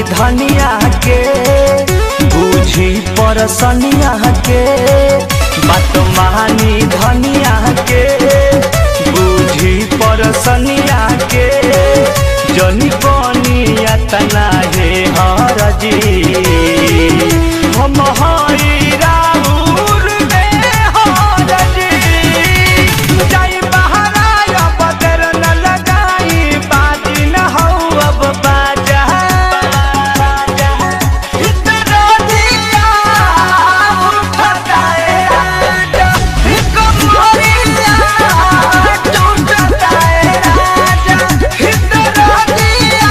धनिया के बूझी परसनिया के बात मानी धनिया के बूझी परसनिया के जनी बनिया तना हे हरजी हम हई राउर में हरजी जाई बहराया बदर न लगाई बाजी न हो अब बाजा इतना दिया उठता है राजा कमरिया टूटता है राजा इतना दिया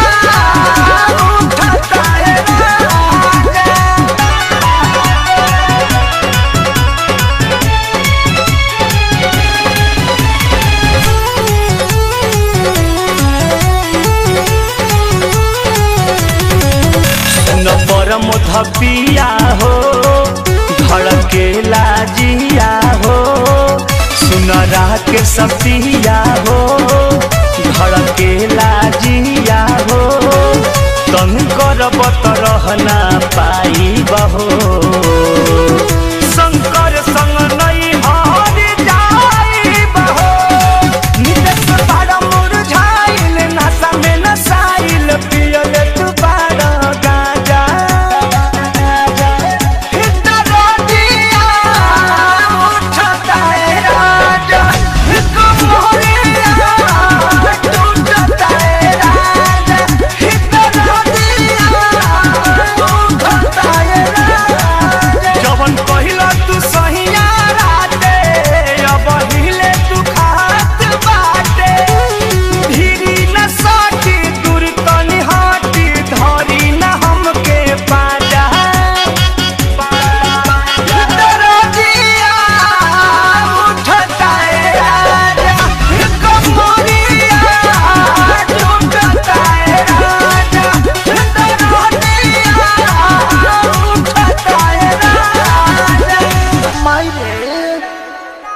उठता है राजा। न परम धपिया हो धड़के लाजिया हो सुनरा के सपिया हो धड़के लाजिया हो तन करब त रहना पाई बहो